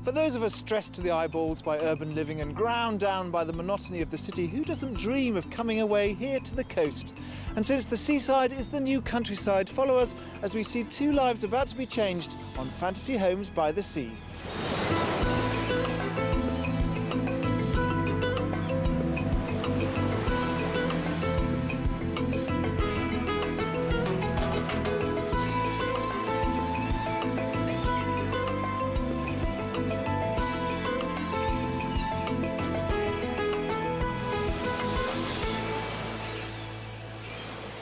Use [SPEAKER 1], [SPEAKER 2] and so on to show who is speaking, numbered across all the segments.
[SPEAKER 1] For those of us stressed to the eyeballs by urban living and ground down by the monotony of the city, who doesn't dream of coming away here to the coast? And since the seaside is the new countryside, follow us as we see two lives about to be changed on Fantasy Homes by the Sea.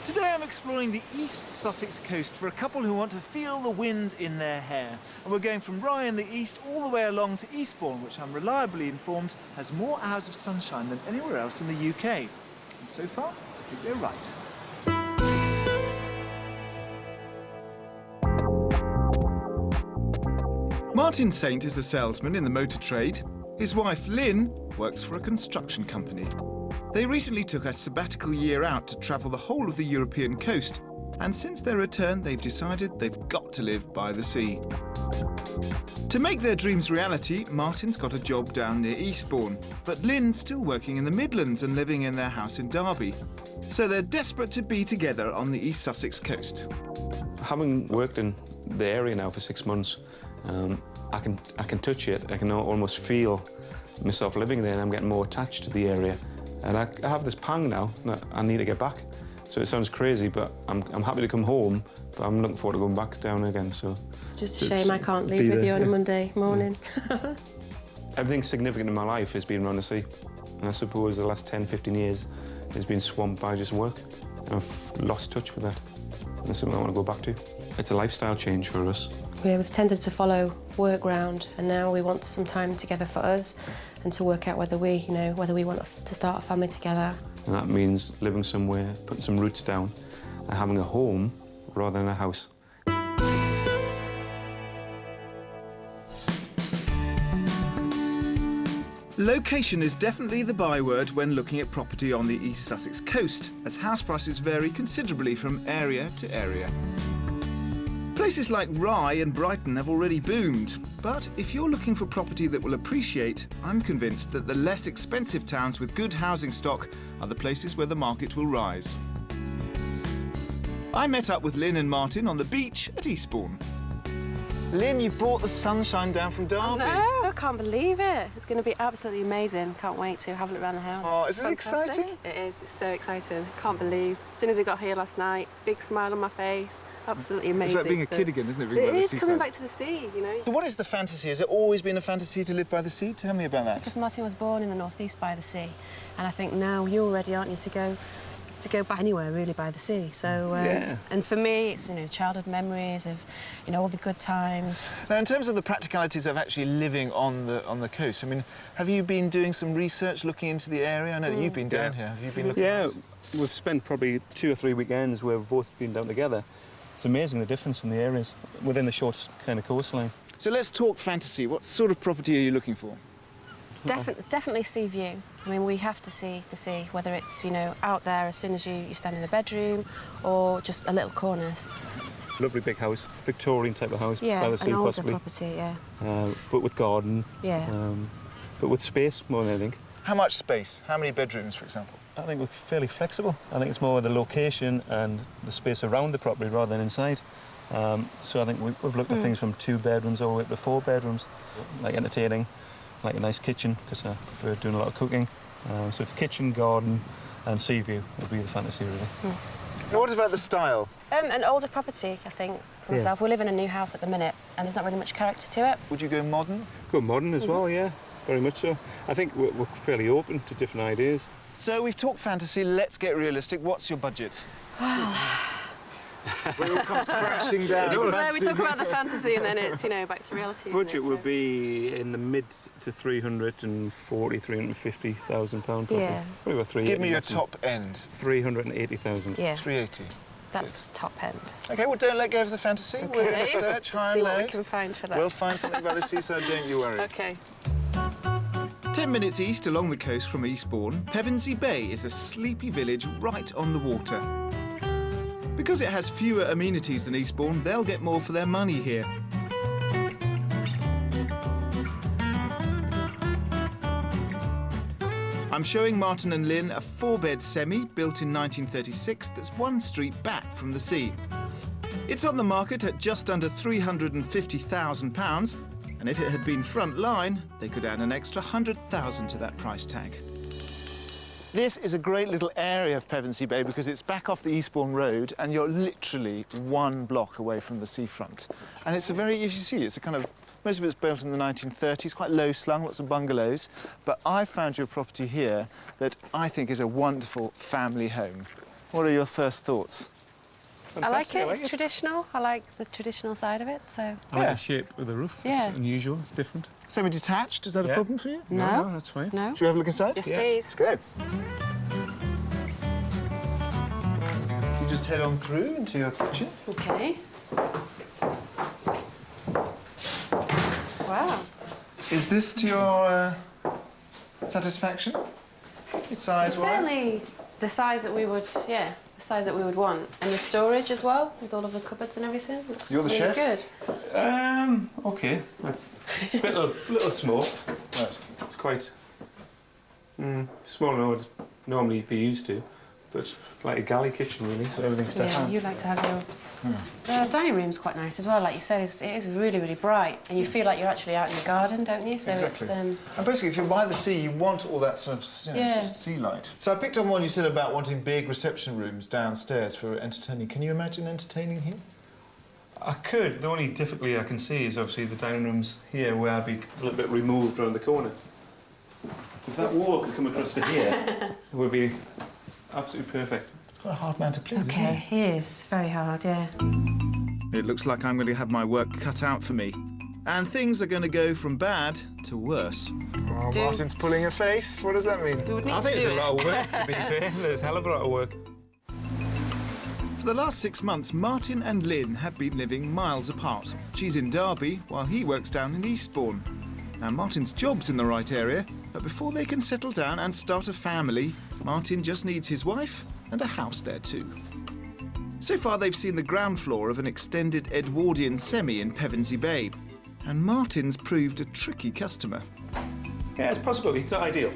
[SPEAKER 1] Today I'm exploring the East Sussex coast for a couple who want to feel the wind in their hair. And we're going from Rye in the east all the way along to Eastbourne, which I'm reliably informed has more hours of sunshine than anywhere else in the UK. And so far, I think they're right. Martin Saint is a salesman in the motor trade. His wife, Lynn, works for a construction company. They recently took a sabbatical year out to travel the whole of the European coast, and since their return, they've decided they've got to live by the sea. To make their dreams reality, Martin's got a job down near Eastbourne, but Lynn's still working in the Midlands and living in their house in Derby. So they're desperate to be together on the East Sussex coast.
[SPEAKER 2] Having worked in the area now for 6 months, I can touch it. I can almost feel myself living there, and I'm getting more attached to the area. And I have this pang now that I need to get back. So it sounds crazy, but I'm happy to come home, but I'm looking forward to going back down again. So
[SPEAKER 3] it's just a shame I can't leave with you on a Monday morning.
[SPEAKER 2] Yeah. Everything significant in my life has been around the sea. And I suppose the last 10, 15 years has been swamped by just work. And I've lost touch with that. And that's something I want to go back to. It's a lifestyle change for us.
[SPEAKER 3] Yeah, we've tended to follow work round, and now we want some time together for us and to work out whether we want to start a family together.
[SPEAKER 2] And that means living somewhere, putting some roots down, and having a home rather than a house.
[SPEAKER 1] Location is definitely the byword when looking at property on the East Sussex coast, as house prices vary considerably from area to area. Places like Rye and Brighton have already boomed, but if you're looking for property that will appreciate, I'm convinced that the less expensive towns with good housing stock are the places where the market will rise. I met up with Lynn and Martin on the beach at Eastbourne. Lynn, you brought the sunshine down from Derby.
[SPEAKER 3] I know, I can't believe it. It's going to be absolutely amazing. Can't wait to have a look around the house.
[SPEAKER 1] Oh, isn't it exciting?
[SPEAKER 3] It is, it's so exciting. Can't believe. As soon as we got here last night, big smile on my face. Absolutely amazing.
[SPEAKER 1] It's like being a kid again, isn't it? Being
[SPEAKER 3] It
[SPEAKER 1] by the
[SPEAKER 3] is
[SPEAKER 1] seaside.
[SPEAKER 3] coming back to the sea, you know.
[SPEAKER 1] So what is the fantasy? Has it always been a fantasy to live by the sea? Tell me about that.
[SPEAKER 3] Because Martin was born in the northeast by the sea, and I think now you're ready, aren't you, to go back anywhere really by the sea. So
[SPEAKER 2] yeah.
[SPEAKER 3] And for me, it's childhood memories of all the good times.
[SPEAKER 1] Now, in terms of the practicalities of actually living on the coast, I mean, have you been doing some research, looking into the area? I know that you've been down here. Have you been looking?
[SPEAKER 2] Yeah, we've spent probably 2 or 3 weekends where we've both been down together. It's amazing the difference in the areas within a short kind of coastline.
[SPEAKER 1] So let's talk fantasy. What sort of property are you looking for?
[SPEAKER 3] Definitely sea view. I mean, we have to see the sea, whether it's, out there as soon as you stand in the bedroom or just a little corner.
[SPEAKER 2] Lovely big house, Victorian type of house,
[SPEAKER 3] Yeah,
[SPEAKER 2] by the sea
[SPEAKER 3] an older
[SPEAKER 2] possibly.
[SPEAKER 3] property, yeah.
[SPEAKER 2] But with garden.
[SPEAKER 3] Yeah.
[SPEAKER 2] But with space more than anything.
[SPEAKER 1] How much space? How many bedrooms, for example?
[SPEAKER 2] I think we're fairly flexible. I think it's more the location and the space around the property rather than inside. So I think we've looked at things from 2 bedrooms all the way up to 4 bedrooms, like entertaining, like a nice kitchen, because I prefer doing a lot of cooking. So it's kitchen, garden and sea view would be the fantasy, really.
[SPEAKER 1] Now, what about the style?
[SPEAKER 3] An older property, I think, for myself. We live in a new house at the minute, and there's not really much character to it.
[SPEAKER 1] Would you go modern?
[SPEAKER 2] Go modern as well, yeah, very much so. I think we're fairly open to different ideas.
[SPEAKER 1] So we've talked fantasy, let's get realistic. What's your budget? When it all comes crashing down.
[SPEAKER 3] This is where we talk about the fantasy and then it's, back to reality.
[SPEAKER 2] Budget would be in the mid to 340, 350,000 £350,000 probably.
[SPEAKER 3] Yeah.
[SPEAKER 2] Probably about 380.
[SPEAKER 1] Give me your top end.
[SPEAKER 2] 380,000.
[SPEAKER 3] Yeah.
[SPEAKER 1] 380.
[SPEAKER 3] That's top end.
[SPEAKER 1] OK, well, don't let go of the fantasy.
[SPEAKER 3] Okay.
[SPEAKER 1] We're going to search high
[SPEAKER 3] See
[SPEAKER 1] and
[SPEAKER 3] what we
[SPEAKER 1] low.
[SPEAKER 3] can find for that.
[SPEAKER 1] We'll find something by the seaside, don't you worry.
[SPEAKER 3] OK.
[SPEAKER 1] 10 minutes east along the coast from Eastbourne, Pevensey Bay is a sleepy village right on the water. Because it has fewer amenities than Eastbourne, they'll get more for their money here. I'm showing Martin and Lynn a 4-bed semi built in 1936 that's one street back from the sea. It's on the market at just under £350,000, and if it had been front line, they could add an extra £100,000 to that price tag. This is a great little area of Pevensey Bay because it's back off the Eastbourne Road and you're literally 1 block away from the seafront. And it's a very, as you see, it's a kind of, most of it's built in the 1930s, quite low slung, lots of bungalows. But I found you a property here that I think is a wonderful family home. What are your first thoughts?
[SPEAKER 3] I like it. It's traditional. I like the traditional side of it. So
[SPEAKER 2] I like the shape of the roof.
[SPEAKER 3] Yeah.
[SPEAKER 2] It's unusual. It's different.
[SPEAKER 1] Semi-detached, is that a problem for you?
[SPEAKER 3] No,
[SPEAKER 2] that's fine.
[SPEAKER 3] no.
[SPEAKER 1] Should we have a look inside?
[SPEAKER 3] Yes,
[SPEAKER 2] Yeah.
[SPEAKER 3] please.
[SPEAKER 1] Let's go. You just head on through into your kitchen.
[SPEAKER 3] Okay. Wow.
[SPEAKER 1] Is this to your satisfaction? Size-wise?
[SPEAKER 3] Certainly the size that we would, the size that we would want, and the storage as well, with all of the cupboards and everything. Looks
[SPEAKER 1] You're the
[SPEAKER 3] really
[SPEAKER 1] chef?
[SPEAKER 3] Good.
[SPEAKER 2] Okay. It's a little small.
[SPEAKER 1] Right.
[SPEAKER 2] It's quite smaller than I would normally be used to, but it's like a galley kitchen really, so everything's
[SPEAKER 3] Yeah,
[SPEAKER 2] different.
[SPEAKER 3] you like to have your. The dining room's quite nice as well. Like you said, it is really, really bright, and you feel like you're actually out in the garden, don't you? So
[SPEAKER 1] Exactly.
[SPEAKER 3] it's.
[SPEAKER 1] And basically, if you're by the sea, you want all that sort of sea light. So I picked up on what you said about wanting big reception rooms downstairs for entertaining. Can you imagine entertaining here?
[SPEAKER 2] I could. The only difficulty I can see is obviously the dining rooms here, where I'd be a little bit removed around the corner. If that wall could come across to here, it would be absolutely perfect.
[SPEAKER 1] It's quite a hard man to please, isn't
[SPEAKER 3] Okay,
[SPEAKER 1] it?
[SPEAKER 3] he is very hard. Yeah.
[SPEAKER 1] It looks like I'm going to have my work cut out for me. And things are going to go from bad to worse. Oh,
[SPEAKER 3] Do-
[SPEAKER 1] Martin's pulling a face. What does that mean?
[SPEAKER 3] We would need
[SPEAKER 2] I
[SPEAKER 3] to
[SPEAKER 2] think
[SPEAKER 3] do
[SPEAKER 2] it's a
[SPEAKER 3] it.
[SPEAKER 2] lot of work, to be fair. There's a hell of a lot of work.
[SPEAKER 1] For the last 6 months, Martin and Lynn have been living miles apart. She's in Derby, while he works down in Eastbourne. Now, Martin's job's in the right area, but before they can settle down and start a family, Martin just needs his wife and a house there too. So far, they've seen the ground floor of an extended Edwardian semi in Pevensey Bay, and Martin's proved a tricky customer.
[SPEAKER 2] Yeah, it's possible. It's not ideal.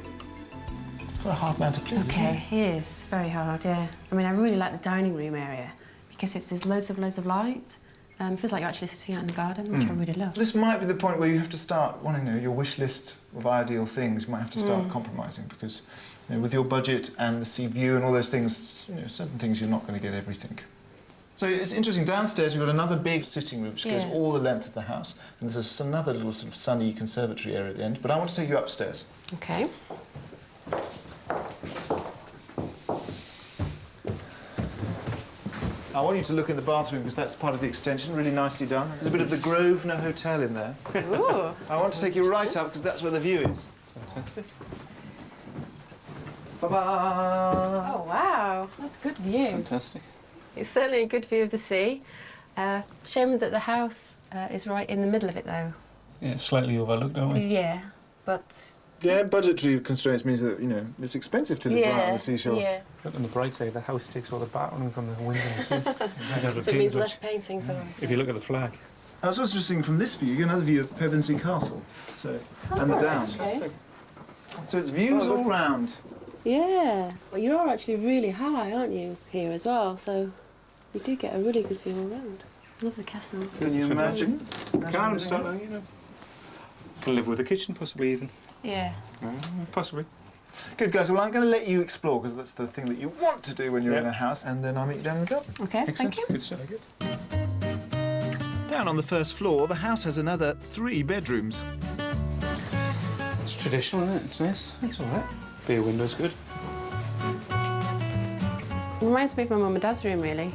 [SPEAKER 1] Quite a hard man to please,
[SPEAKER 3] Okay, he is very hard. Yeah. I mean, I really like the dining room area because there's loads of light. Feels like you're actually sitting out in the garden, which I really love.
[SPEAKER 1] This might be the point where you have to start wanting to know your wish list of ideal things. You might have to start compromising because, with your budget and the sea view and all those things, certain things you're not going to get everything. So it's interesting. Downstairs we've got another big sitting room which goes all the length of the house, and there's another little sort of sunny conservatory area at the end. But I want to take you upstairs.
[SPEAKER 3] Okay.
[SPEAKER 1] I want you to look in the bathroom because that's part of the extension, really nicely done. There's a bit of the Grosvenor Hotel in there.
[SPEAKER 3] Ooh.
[SPEAKER 1] I want to take you right up because that's where the view is.
[SPEAKER 2] Fantastic.
[SPEAKER 1] Ba-ba!
[SPEAKER 3] Oh wow, that's a good view.
[SPEAKER 2] Fantastic.
[SPEAKER 3] It's certainly a good view of the sea. Shame that the house is right in the middle of it, though.
[SPEAKER 2] Yeah, it's slightly overlooked, don't we?
[SPEAKER 3] Yeah, but
[SPEAKER 1] Yeah, budgetary constraints means that, it's expensive to live right on the seashore.
[SPEAKER 3] yeah.
[SPEAKER 2] Look on the bright side, the house takes all the background from the wind and the sea. Exactly.
[SPEAKER 3] So it means less painting for us.
[SPEAKER 2] If you look at the flag.
[SPEAKER 1] I was also interesting from this view, you get another view of Pevensey Castle, and the Downs.
[SPEAKER 3] Okay.
[SPEAKER 1] So it's views all round.
[SPEAKER 3] Yeah. Well, you are actually really high, aren't you, here as well? So you do get a really good view all round. Love the castle.
[SPEAKER 1] Can you imagine?
[SPEAKER 2] Can start now, Can live with the kitchen, possibly even.
[SPEAKER 3] Yeah.
[SPEAKER 2] Possibly.
[SPEAKER 1] Good, guys. Well, I'm going to let you explore because that's the thing that you want to do when you're in a house, and then I'll meet you down in the job.
[SPEAKER 3] Okay,
[SPEAKER 2] Excellent.
[SPEAKER 3] thank you.
[SPEAKER 2] Good stuff.
[SPEAKER 1] Very good. Down on the first floor, the house has another 3 bedrooms.
[SPEAKER 2] It's traditional, isn't it? It's nice. It's all right. Bay window's good.
[SPEAKER 3] Reminds me of my mum and dad's room, really.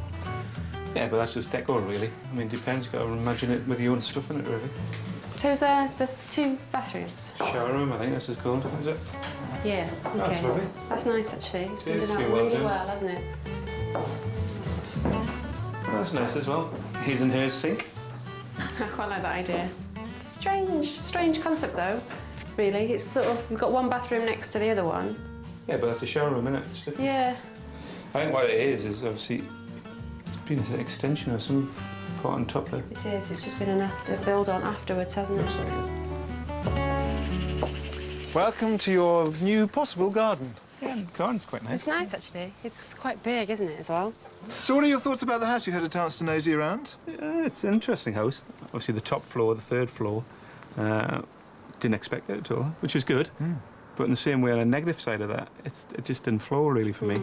[SPEAKER 2] Yeah, but that's just decor, really. I mean, it depends. You've got to imagine it with your own stuff in it, really.
[SPEAKER 3] So there's 2 bathrooms?
[SPEAKER 2] Shower room, I think this is called, is it?
[SPEAKER 3] Yeah, okay.
[SPEAKER 2] That's lovely.
[SPEAKER 3] That's nice, actually. It's been
[SPEAKER 2] It's
[SPEAKER 3] done out
[SPEAKER 2] been well
[SPEAKER 3] really
[SPEAKER 2] done.
[SPEAKER 3] well, hasn't it?
[SPEAKER 2] Well, that's nice as well. His and hers sink.
[SPEAKER 3] I quite like that idea. Strange concept, though, really. It's sort of, we've got one bathroom next to the other one.
[SPEAKER 2] Yeah, but that's a shower room, isn't it? It's different.
[SPEAKER 3] Yeah.
[SPEAKER 2] I think what it is obviously it's been an extension of some part on top there.
[SPEAKER 3] It is. It's just been a build on afterwards, hasn't it?
[SPEAKER 2] Looks like it.
[SPEAKER 1] Welcome to your new possible garden.
[SPEAKER 2] Yeah, the garden's quite nice.
[SPEAKER 3] It's nice, actually. It's quite big, isn't it, as well?
[SPEAKER 1] So what are your thoughts about the house? You had a chance to nosy around?
[SPEAKER 2] It's an interesting house. Obviously, the top floor, the third floor, didn't expect it at all, which was good. But in the same way, on a negative side of that, it just didn't flow really for me.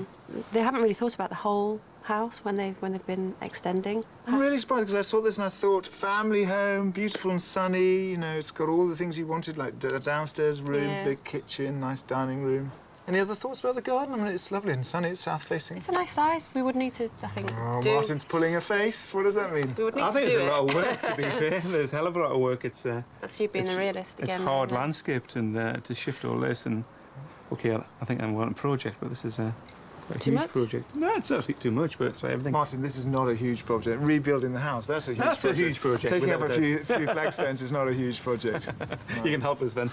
[SPEAKER 3] They haven't really thought about the whole house when they've been extending.
[SPEAKER 1] I'm really surprised because I saw this and I thought, family home, beautiful and sunny, you know, it's got all the things you wanted, like a downstairs room,
[SPEAKER 3] Yeah.
[SPEAKER 1] big kitchen, nice dining room. Any other thoughts about the garden? I mean, it's lovely and sunny, it's south-facing.
[SPEAKER 3] It's a nice size. We would need to, I think, do...
[SPEAKER 1] Martin's pulling a face. What does that mean?
[SPEAKER 3] We would need
[SPEAKER 2] I
[SPEAKER 3] to
[SPEAKER 2] think
[SPEAKER 3] do
[SPEAKER 2] it's
[SPEAKER 3] it.
[SPEAKER 2] a lot of work, to be fair. There's a hell of a lot of work. It's
[SPEAKER 3] That's you being a realist again.
[SPEAKER 2] It's hard
[SPEAKER 3] isn't it?
[SPEAKER 2] landscaped and to shift all this and... OK, I think I'm on a project, but this is a
[SPEAKER 3] Too
[SPEAKER 2] huge
[SPEAKER 3] much?
[SPEAKER 2] project. No, it's not too much, but it's everything.
[SPEAKER 1] Martin, this is not a huge project. Rebuilding the house, that's a huge project.
[SPEAKER 2] That's a huge project.
[SPEAKER 1] Taking up a
[SPEAKER 2] without
[SPEAKER 1] few flagstones is not a huge project.
[SPEAKER 2] doubt. You can help us then.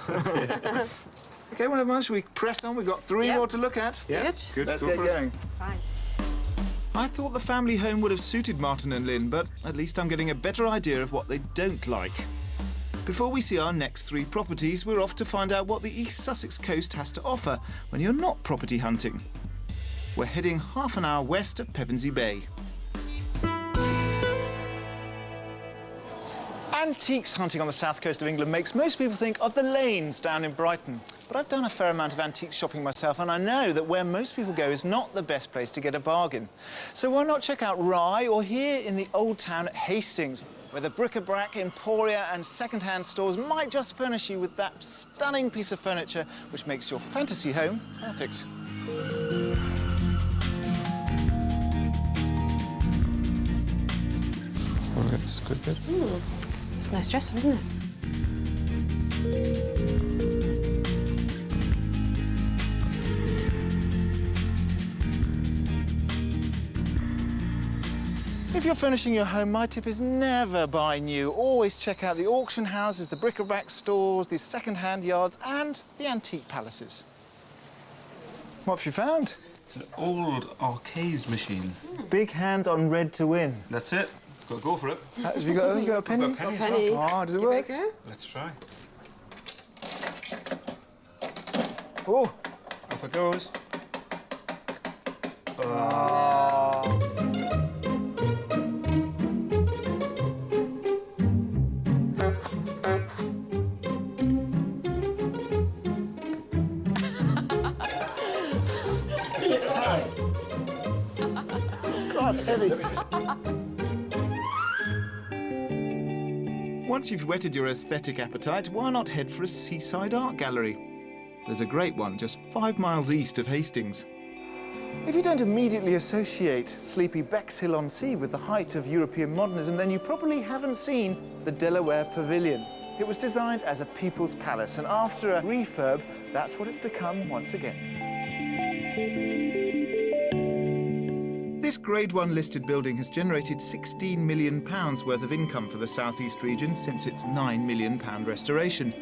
[SPEAKER 1] OK, well, never mind. Shall we press on? We've got three
[SPEAKER 3] Yep.
[SPEAKER 1] more to look at.
[SPEAKER 2] Yeah,
[SPEAKER 3] Good.
[SPEAKER 1] Let's
[SPEAKER 2] go
[SPEAKER 1] get
[SPEAKER 2] for it.
[SPEAKER 1] going.
[SPEAKER 3] Fine.
[SPEAKER 1] I thought the family home would have suited Martin and Lynn, but at least I'm getting a better idea of what they don't like. Before we see our next three properties, we're off to find out what the East Sussex coast has to offer when you're not property hunting. We're heading half an hour west of Pevensey Bay. Antiques hunting on the south coast of England makes most people think of the lanes down in Brighton. But I've done a fair amount of antique shopping myself, and I know that where most people go is not the best place to get a bargain. So why not check out Rye or here in the old town at Hastings, where the bric-a-brac, emporia and second-hand stores might just furnish you with that stunning piece of furniture which makes your fantasy home perfect.
[SPEAKER 2] Oh, look at this good bit.
[SPEAKER 3] It's a nice dresser, isn't it?
[SPEAKER 1] If you're furnishing your home, my tip is never buy new. Always check out the auction houses, the bric-a-brac stores, the second-hand yards and the antique palaces. What have you found?
[SPEAKER 2] It's an old arcade machine.
[SPEAKER 1] Big hand on red to win.
[SPEAKER 2] That's it. Got to go for it.
[SPEAKER 1] Have you got a penny?
[SPEAKER 2] I've got a penny as
[SPEAKER 3] Penny.
[SPEAKER 1] Oh, does it
[SPEAKER 3] Give
[SPEAKER 1] work?
[SPEAKER 3] it a go.
[SPEAKER 2] Let's try.
[SPEAKER 1] Oh,
[SPEAKER 2] Off it goes.
[SPEAKER 1] God, it's heavy. Once you've whetted your aesthetic appetite, why not head for a seaside art gallery? There's a great one just 5 miles east of Hastings. If you don't immediately associate sleepy Bexhill-on-Sea with the height of European modernism, then you probably haven't seen the Delaware Pavilion. It was designed as a people's palace, and after a refurb, that's what it's become once again. This Grade 1 listed building has generated £16 million worth of income for the South East region since its £9 million restoration.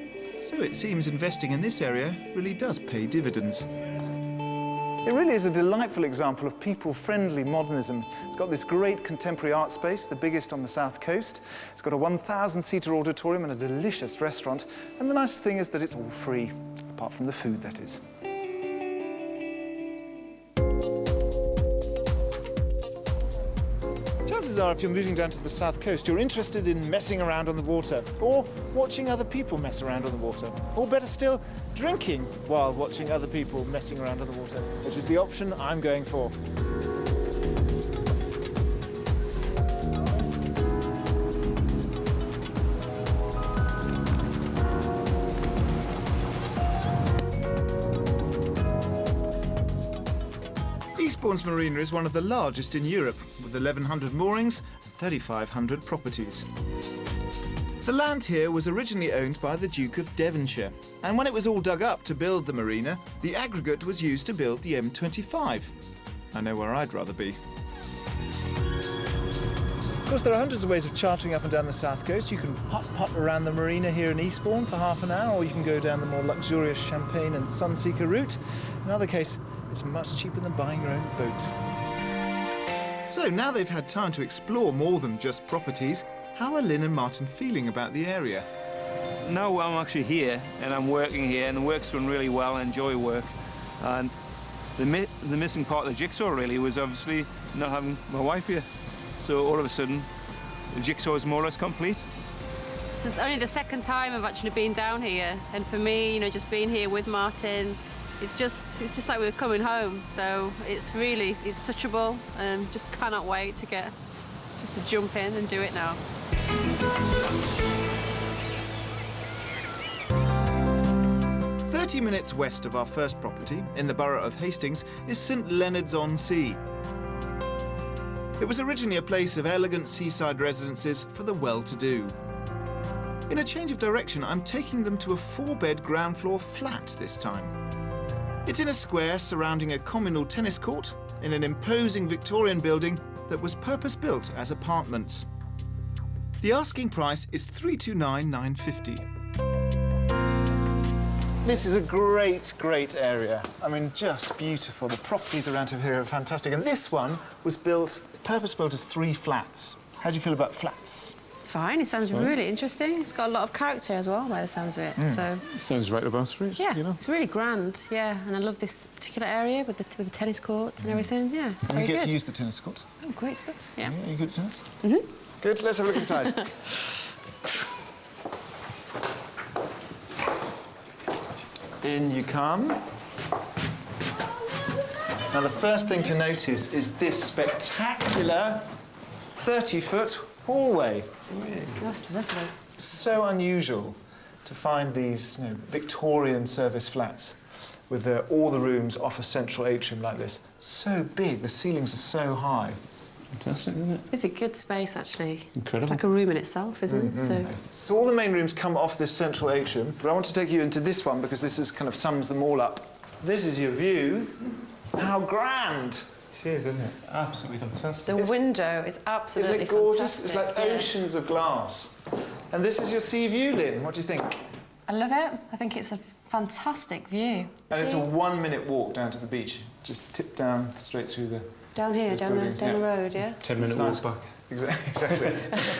[SPEAKER 1] So it seems investing in this area really does pay dividends. It really is a delightful example of people-friendly modernism. It's got this great contemporary art space, the biggest on the south coast. It's got a 1,000-seater auditorium and a delicious restaurant. And the nicest thing is that it's all free, apart from the food, that is. Chances are, if you're moving down to the south coast, you're interested in messing around on the water, or watching other people mess around on the water, or better still, drinking while watching other people messing around on the water, which is the option I'm going for. Eastbourne's marina is one of the largest in Europe, with 1,100 moorings and 3,500 properties. The land here was originally owned by the Duke of Devonshire, and when it was all dug up to build the marina, the aggregate was used to build the M25. I know where I'd rather be. Of course, there are hundreds of ways of chartering up and down the south coast. You can putt around the marina here in Eastbourne for half an hour, or you can go down the more luxurious Champagne and Sunseeker route. In either case, it's much cheaper than buying your own boat. So now they've had time to explore more than just properties, how are Lynn and Martin feeling about the area?
[SPEAKER 2] now I'm actually here and I'm working here, and the work's going really well. I enjoy work, and the missing part of the jigsaw really was obviously not having my wife here. So all of a sudden, the jigsaw is more or less complete.
[SPEAKER 3] This is only the second time I've actually been down here, and for me, you know, just being here with Martin, it's just like we're coming home. So it's touchable, and just cannot wait to jump in and do it now.
[SPEAKER 1] 30 minutes west of our first property, in the borough of Hastings, is St Leonards-on-Sea. It was originally a place of elegant seaside residences for the well-to-do. In a change of direction, I'm taking them to a 4-bed ground floor flat this time. It's in a square surrounding a communal tennis court in an imposing Victorian building that was purpose-built as apartments. The asking price is $329,950.
[SPEAKER 4] This is a great, great area. I mean, just beautiful. The properties around here are fantastic. And this one was purpose-built as 3 flats. How do you feel about flats?
[SPEAKER 3] Fine, it sounds really interesting. It's got a lot of character as well, by the sounds of it. So
[SPEAKER 2] Sounds right up our street.
[SPEAKER 3] yeah,
[SPEAKER 2] you know.
[SPEAKER 3] it's really grand. Yeah, and I love this particular area with the tennis courts and everything. Yeah,
[SPEAKER 4] And
[SPEAKER 3] very
[SPEAKER 4] you get
[SPEAKER 3] good.
[SPEAKER 4] to use the tennis court.
[SPEAKER 3] Oh, great stuff. Yeah.
[SPEAKER 4] Yeah, you good at tennis? Good, let's have a look inside. In you come. Now, the first thing to notice is this spectacular 30-foot hallway.
[SPEAKER 3] That's lovely.
[SPEAKER 4] So unusual to find these Victorian service flats with all the rooms off a central atrium like this. So big, the ceilings are so high.
[SPEAKER 2] Fantastic, isn't it?
[SPEAKER 3] It's a good space, actually.
[SPEAKER 2] Incredible.
[SPEAKER 3] It's like a room in itself, isn't it?
[SPEAKER 4] So all the main rooms come off this central atrium, but I want to take you into this one because this kind of sums them all up. This is your view. How grand!
[SPEAKER 2] It is, isn't it? Absolutely fantastic.
[SPEAKER 3] The window is absolutely
[SPEAKER 4] Isn't it gorgeous?
[SPEAKER 3] fantastic.
[SPEAKER 4] It's like
[SPEAKER 3] yeah.
[SPEAKER 4] oceans of glass. And this is your sea view, Lynn. What do you think?
[SPEAKER 3] I love it. I think it's a fantastic view.
[SPEAKER 4] And it's a
[SPEAKER 3] See?
[SPEAKER 4] 1-minute walk down to the beach. Just tip down straight through the...
[SPEAKER 3] Down here,
[SPEAKER 4] those
[SPEAKER 3] down the
[SPEAKER 4] buildings,
[SPEAKER 3] road, yeah?
[SPEAKER 2] 10-minute
[SPEAKER 4] It's
[SPEAKER 2] walk
[SPEAKER 4] nice.
[SPEAKER 2] back.
[SPEAKER 4] Exactly.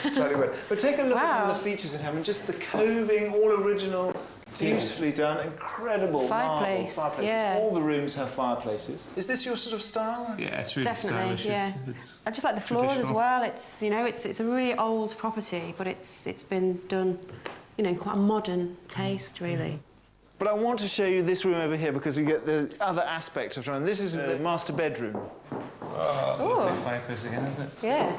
[SPEAKER 4] Exactly right. But take a look at some of
[SPEAKER 3] Wow.
[SPEAKER 4] the features in here. I mean, just the coving, all original, beautifully done, incredible
[SPEAKER 3] Fireplace,
[SPEAKER 4] marble fireplaces.
[SPEAKER 3] yeah.
[SPEAKER 4] All the rooms have fireplaces. Is this your sort of style?
[SPEAKER 2] Yeah, it's really
[SPEAKER 3] Definitely,
[SPEAKER 2] stylish.
[SPEAKER 3] yeah.
[SPEAKER 2] It's
[SPEAKER 3] I just like the floors as
[SPEAKER 2] traditional.
[SPEAKER 3] well. It's it's a really old property, but it's been done, in quite a modern taste, really.
[SPEAKER 4] But I want to show you this room over here because we get the other aspect of it. And this is the master bedroom.
[SPEAKER 2] lovely fireplace again, isn't it?
[SPEAKER 3] Yeah,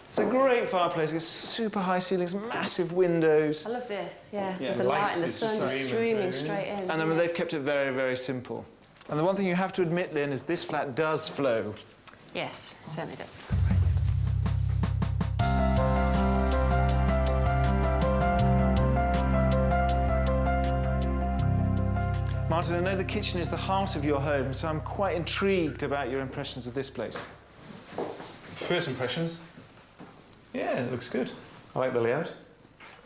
[SPEAKER 4] It's a great fireplace. It's super high ceilings, massive windows.
[SPEAKER 3] I love this. Yeah,
[SPEAKER 4] Yeah,
[SPEAKER 3] with the
[SPEAKER 4] the
[SPEAKER 3] light
[SPEAKER 4] lights,
[SPEAKER 3] and the
[SPEAKER 4] it's
[SPEAKER 3] sun
[SPEAKER 4] just
[SPEAKER 3] just
[SPEAKER 2] streaming
[SPEAKER 3] streaming
[SPEAKER 2] through,
[SPEAKER 3] straight in.
[SPEAKER 4] And I mean,
[SPEAKER 3] yeah.
[SPEAKER 4] they've kept it very, very simple. And the one thing you have to admit, Lynn, is this flat does flow.
[SPEAKER 3] Yes, it certainly does.
[SPEAKER 4] Martin, I know the kitchen is the heart of your home, so I'm quite intrigued about your impressions of this place.
[SPEAKER 2] First impressions? Yeah, it looks good. I like the layout.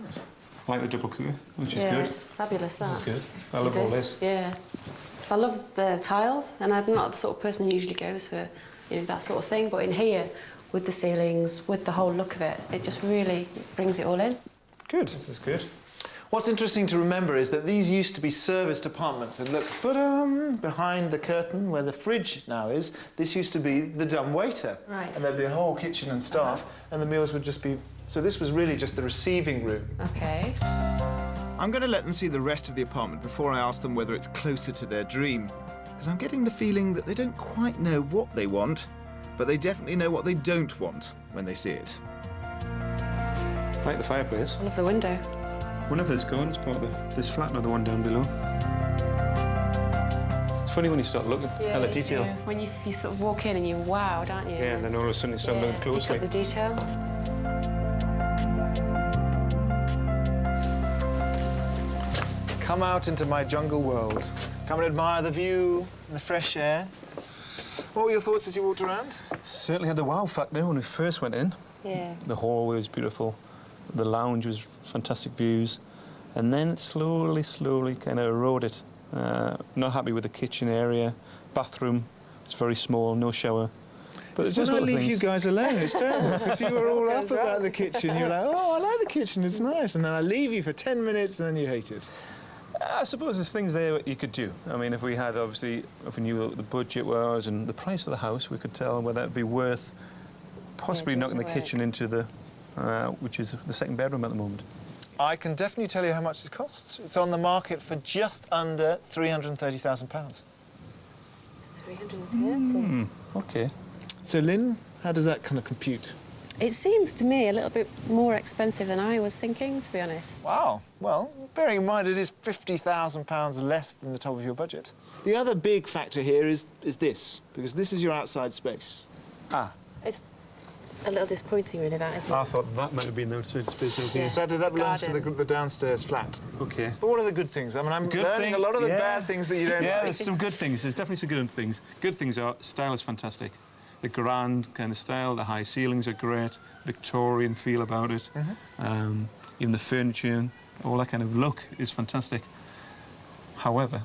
[SPEAKER 2] I like the double cooker, which is
[SPEAKER 3] Yeah,
[SPEAKER 2] good.
[SPEAKER 3] it's fabulous, that.
[SPEAKER 2] That's good. I love all this.
[SPEAKER 3] Yeah. I love the tiles, and I'm not the sort of person who usually goes for, that sort of thing, but in here, with the ceilings, with the whole look of it, it just really brings it all in.
[SPEAKER 4] Good.
[SPEAKER 2] This is good.
[SPEAKER 4] What's interesting to remember is that these used to be serviced apartments, and look, behind the curtain where the fridge now is, this used to be the dumb waiter.
[SPEAKER 3] Right.
[SPEAKER 4] And there'd be a whole kitchen and staff, and the meals would just be... So this was really just the receiving room.
[SPEAKER 3] Okay.
[SPEAKER 1] I'm going to let them see the rest of the apartment before I ask them whether it's closer to their dream. Because I'm getting the feeling that they don't quite know what they want, but they definitely know what they don't want when they see it.
[SPEAKER 2] I like the fireplace.
[SPEAKER 3] I love the window.
[SPEAKER 2] I wonder if it's gone as part of this flat or the one down below. It's funny when you start looking at the detail.
[SPEAKER 3] Yeah. When you sort of walk in and you're wowed, aren't you?
[SPEAKER 2] Yeah, and then all of a sudden you start looking
[SPEAKER 3] Pick
[SPEAKER 2] closely.
[SPEAKER 3] up the detail.
[SPEAKER 4] Come out into my jungle world. Come and admire the view and the fresh air. What were your thoughts as you walked around?
[SPEAKER 2] Certainly had the wow factor when we first went in.
[SPEAKER 3] Yeah.
[SPEAKER 2] The hallway was beautiful. The lounge was fantastic views. And then it slowly kind of eroded. Not happy with the kitchen area. Bathroom, it's very small, no shower. But
[SPEAKER 1] It's
[SPEAKER 2] it's just
[SPEAKER 1] when I
[SPEAKER 2] little
[SPEAKER 1] leave you
[SPEAKER 2] things.
[SPEAKER 1] guys alone, it's terrible, because you were all up
[SPEAKER 3] Goes wrong.
[SPEAKER 1] about the kitchen. You're like, oh, I like the kitchen, it's nice. And then I leave you for 10 minutes and then you hate it.
[SPEAKER 2] I suppose there's things there you could do. I mean, if we knew what the budget was and the price of the house, we could tell whether it'd be worth possibly
[SPEAKER 3] doing
[SPEAKER 2] knocking
[SPEAKER 3] the
[SPEAKER 2] the
[SPEAKER 3] work.
[SPEAKER 2] kitchen into the, which is the second bedroom at the moment.
[SPEAKER 4] I can definitely tell you how much it costs. It's on the market for just under £330,000.
[SPEAKER 3] 330.
[SPEAKER 2] Okay.
[SPEAKER 1] So, Lynn, how does that kind of compute?
[SPEAKER 3] It seems to me a little bit more expensive than I was thinking, to be honest.
[SPEAKER 4] Wow. Well, bearing in mind it is £50,000 less than the top of your budget.
[SPEAKER 1] The other big factor here is this, because this is your outside space.
[SPEAKER 2] Ah,
[SPEAKER 3] It's a little disappointing, really, that, isn't it?
[SPEAKER 2] I thought that might have been the outside space over
[SPEAKER 3] Yeah.
[SPEAKER 2] here.
[SPEAKER 1] Sadly, that belongs to
[SPEAKER 3] Garden.
[SPEAKER 1] the downstairs flat.
[SPEAKER 2] Okay.
[SPEAKER 4] But what are the good things? I mean, I'm
[SPEAKER 2] Good
[SPEAKER 4] learning
[SPEAKER 2] thing-
[SPEAKER 4] a lot of the
[SPEAKER 2] yeah.
[SPEAKER 4] bad things that you don't
[SPEAKER 2] Yeah,
[SPEAKER 4] like.
[SPEAKER 2] there's some good things. There's definitely some good things. Good things are style is fantastic. The grand kind of style, the high ceilings are great, Victorian feel about it. Even the furniture, all that kind of look is fantastic. However,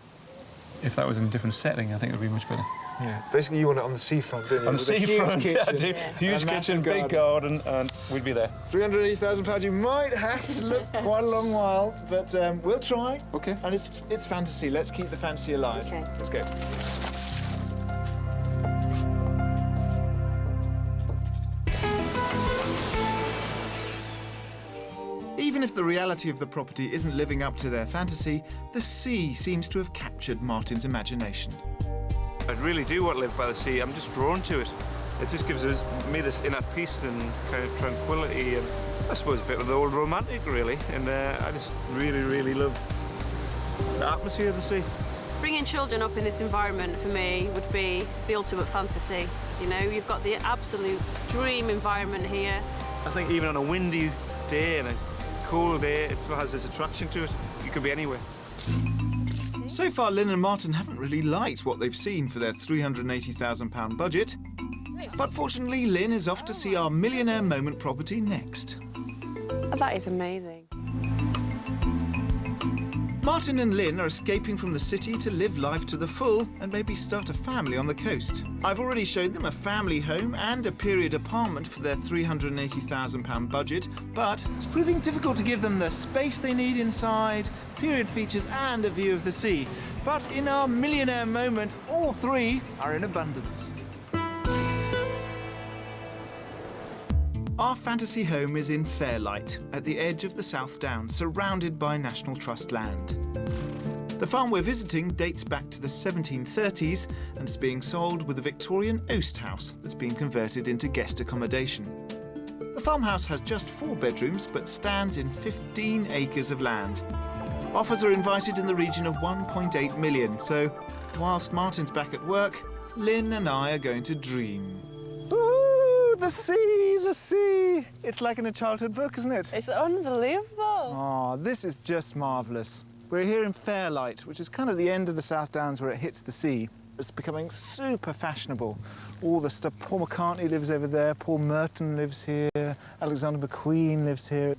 [SPEAKER 2] if that was in a different setting, I think it would be much better.
[SPEAKER 4] Yeah. Basically, you want it on the seafront, don't you?
[SPEAKER 2] On the
[SPEAKER 4] With a huge
[SPEAKER 2] seafront, yeah, I
[SPEAKER 4] kitchen,
[SPEAKER 2] do. Huge
[SPEAKER 4] a
[SPEAKER 2] kitchen,
[SPEAKER 4] massive
[SPEAKER 2] big garden, and we'd be there.
[SPEAKER 4] £380,000, you might have to look quite a long while, but we'll try.
[SPEAKER 2] Okay.
[SPEAKER 4] And it's fantasy. Let's keep the fantasy alive.
[SPEAKER 3] Okay.
[SPEAKER 4] Let's go.
[SPEAKER 1] Even if the reality of the property isn't living up to their fantasy, the sea seems to have captured Martin's imagination.
[SPEAKER 2] I really do want to live by the sea. I'm just drawn to it. It just gives me this inner peace and kind of tranquility, and I suppose a bit of the old romantic, really. And I just really, really love the atmosphere of the sea.
[SPEAKER 3] Bringing children up in this environment, for me, would be the ultimate fantasy. You know, you've got the absolute dream environment here.
[SPEAKER 2] I think even on a windy day and a cool day, it still has this attraction to it. You could be anywhere.
[SPEAKER 1] So far, Lynn and Martin haven't really liked what they've seen for their £380,000 budget. But fortunately, Lynn is off to see our millionaire moment property next.
[SPEAKER 3] That is amazing.
[SPEAKER 1] Martin and Lynn are escaping from the city to live life to the full and maybe start a family on the coast. I've already showed them a family home and a period apartment for their £380,000 budget, but it's proving difficult to give them the space they need inside, period features and a view of the sea. But in our millionaire moment, all three are in abundance. Our fantasy home is in Fairlight, at the edge of the South Downs, surrounded by National Trust land. The farm we're visiting dates back to the 1730s and is being sold with a Victorian oast house that's been converted into guest accommodation. The farmhouse has just 4 bedrooms but stands in 15 acres of land. Offers are invited in the region of 1.8 million, so whilst Martin's back at work, Lynn and I are going to dream.
[SPEAKER 4] Ooh, the sea, the sea. It's like in a childhood book, isn't it?
[SPEAKER 3] It's unbelievable.
[SPEAKER 4] Oh, this is just marvellous. We're here in Fairlight, which is kind of the end of the South Downs where it hits the sea. It's becoming super fashionable. All the stuff. Paul McCartney lives over there, Paul Merton lives here, Alexander McQueen lives here.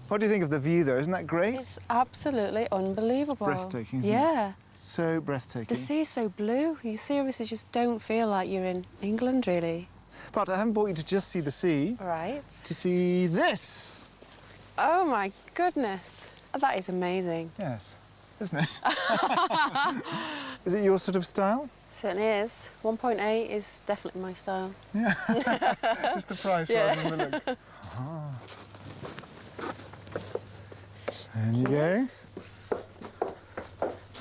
[SPEAKER 4] What do you think of the view, though? Isn't that great?
[SPEAKER 3] It's absolutely unbelievable.
[SPEAKER 4] Breathtaking, isn't it?
[SPEAKER 3] Yeah.
[SPEAKER 4] So breathtaking.
[SPEAKER 3] The sea's so blue. You seriously just don't feel like you're in England, really.
[SPEAKER 4] But I haven't brought you to just see the sea,
[SPEAKER 3] Right.
[SPEAKER 4] to see this.
[SPEAKER 3] Oh, my goodness. That is amazing.
[SPEAKER 4] Yes, isn't it? Is it your sort of style?
[SPEAKER 3] Certainly is. 1.8 is definitely my style.
[SPEAKER 4] Yeah. Just the price rather than the look. Ah. There you go.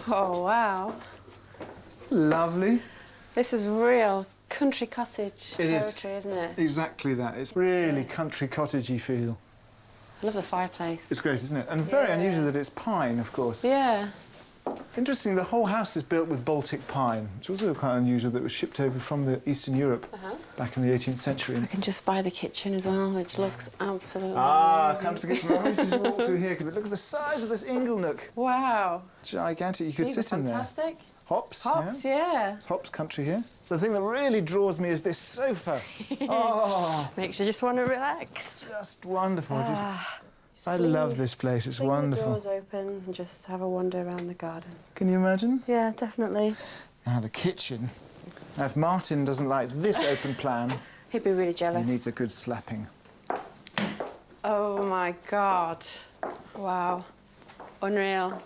[SPEAKER 3] Oh, wow.
[SPEAKER 4] Lovely.
[SPEAKER 3] This is real country cottage
[SPEAKER 4] It is.
[SPEAKER 3] territory, isn't it?
[SPEAKER 4] Exactly that. It's really
[SPEAKER 3] Yes.
[SPEAKER 4] country cottagey feel.
[SPEAKER 3] I love the fireplace.
[SPEAKER 4] It's great, isn't it? And very
[SPEAKER 3] Yeah.
[SPEAKER 4] unusual that it's pine, of course.
[SPEAKER 3] Yeah.
[SPEAKER 4] Interesting, the whole house is built with Baltic pine, which is also quite unusual, that it was shipped over from Eastern Europe back in the 18th century.
[SPEAKER 3] I can just buy the kitchen as well, which looks absolutely
[SPEAKER 4] Ah,
[SPEAKER 3] amazing.
[SPEAKER 4] come to the kitchen. Let me just walk through here, because look at the size of this ingle nook.
[SPEAKER 3] Wow.
[SPEAKER 4] Gigantic. You could
[SPEAKER 3] These
[SPEAKER 4] sit
[SPEAKER 3] are
[SPEAKER 4] in there.
[SPEAKER 3] fantastic.
[SPEAKER 4] Hops.
[SPEAKER 3] Hops,
[SPEAKER 4] Yeah.
[SPEAKER 3] yeah.
[SPEAKER 4] Hops country here. The thing that really draws me is this sofa. Oh,
[SPEAKER 3] Makes you just want to relax.
[SPEAKER 4] just wonderful.
[SPEAKER 3] Just
[SPEAKER 4] I
[SPEAKER 3] fling-
[SPEAKER 4] love this place. It's
[SPEAKER 3] fling the
[SPEAKER 4] wonderful.
[SPEAKER 3] doors open and just have a wander around the garden.
[SPEAKER 4] Can you imagine?
[SPEAKER 3] Yeah, definitely.
[SPEAKER 4] Now, the kitchen. Now, if Martin doesn't like this open plan,
[SPEAKER 3] He'd be really jealous.
[SPEAKER 4] He needs a good slapping.
[SPEAKER 3] Oh my God. Wow. Unreal.